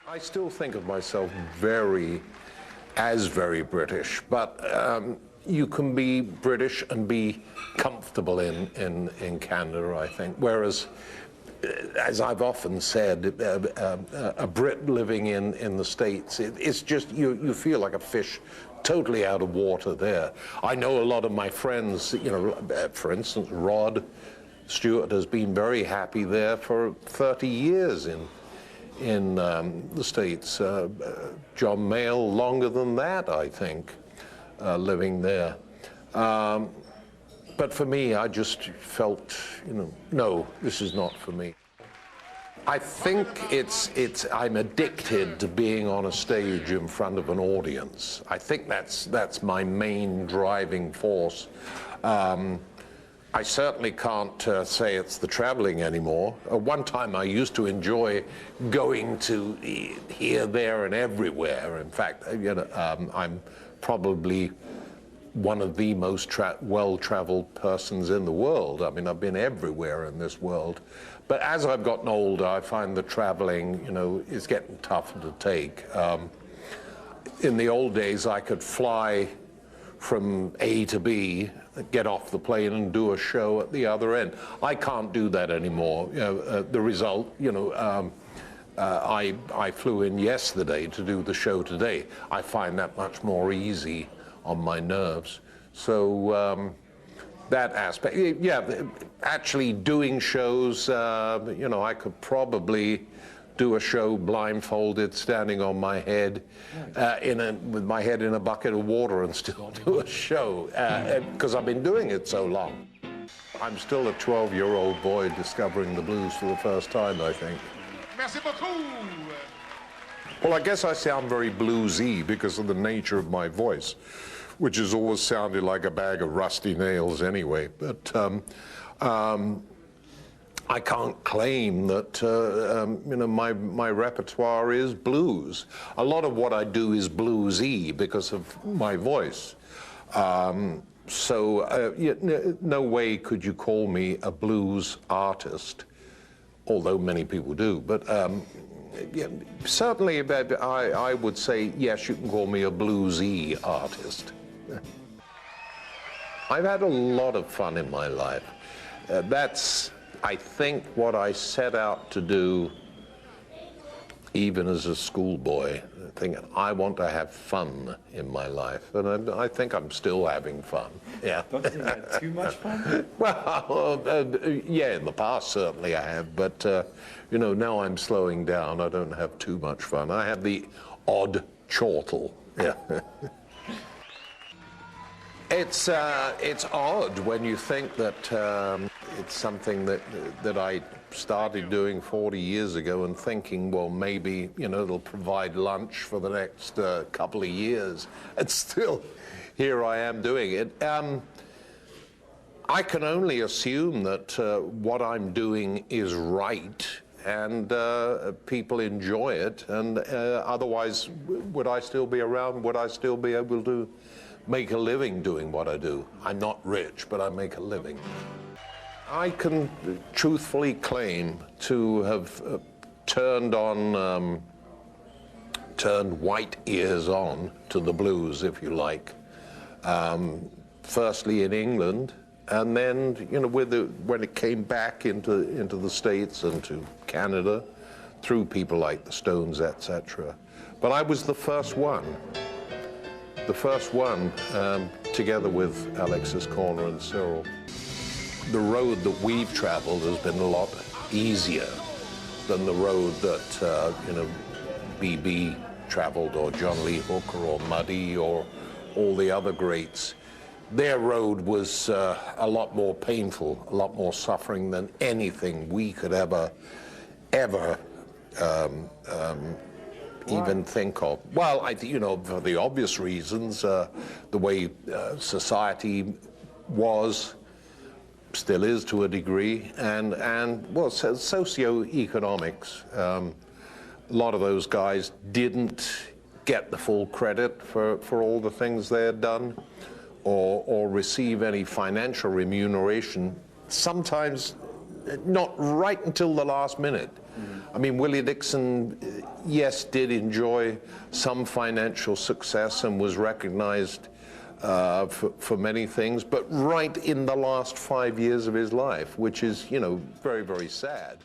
I still think of myself very British, but you can be British and be comfortable in Canada, I think. Whereas, as I've often said, a Brit living in the States, it's just, you feel like a fish totally out of water there. I know a lot of my friends, you know, for instance, Rod Stewart has been very happy there for 30 years in the States. John Mayall, longer than that, I think, living there. But for me, I just felt, you know, no, this is not for me. I think I'm addicted to being on a stage in front of an audience. I think that's my main driving force. I certainly can't say it's the traveling anymore. One time I used to enjoy going to here, there, and everywhere. In fact, you know, I'm probably one of the most well-traveled persons in the world. I mean, I've been everywhere in this world. But as I've gotten older, I find the traveling, you know, is getting tougher to take. In the old days, I could fly from A to B, get off the plane and do a show at the other end. I can't do that anymore. You know, the result, you know, I flew in yesterday to do the show today. I find that much more easy on my nerves. So that aspect, yeah, actually doing shows, you know, I could probably do a show blindfolded, standing on my head, with my head in a bucket of water and still do a show, because I've been doing it so long. I'm still a 12-year-old boy discovering the blues for the first time, I think. Merci beaucoup. Well, I guess I sound very bluesy because of the nature of my voice, which has always sounded like a bag of rusty nails anyway. But I can't claim that, you know, my repertoire is blues. A lot of what I do is bluesy because of my voice. So no way could you call me a blues artist, although many people do. But yeah, certainly I would say, yes, you can call me a bluesy artist. I've had a lot of fun in my life. That's, I think, what I set out to do even as a schoolboy, thinking I want to have fun in my life, and I think I'm still having fun. Yeah. Don't you think you had too much fun? Well, yeah, in the past certainly I have, but you know, now I'm slowing down. I don't have too much fun. I have the odd chortle. Yeah. It's odd when you think that it's something that I started doing 40 years ago and thinking, well, maybe, you know, it'll provide lunch for the next couple of years. And still, here I am doing it. I can only assume that what I'm doing is right and people enjoy it. And otherwise, would I still be around? Would I still be able to make a living doing what I do? I'm not rich, but I make a living. I can truthfully claim to have turned white ears on to the blues, if you like. Firstly in England, and then, you know, when it came back into the States and to Canada, through people like the Stones, etc. But I was the first one. Together with Alexis Corner and Cyril. The road that we've traveled has been a lot easier than the road that, you know, B.B. traveled, or John Lee Hooker, or Muddy, or all the other greats. Their road was a lot more painful, a lot more suffering than anything we could ever even think of. Well, you know, for the obvious reasons, the way society was, still is to a degree, and well, socioeconomics. A lot of those guys didn't get the full credit for all the things they had done, or receive any financial remuneration. Sometimes not right until the last minute. I mean, Willie Dixon, yes, did enjoy some financial success and was recognized for many things, but right in the last 5 years of his life, which is, you know, very, very sad.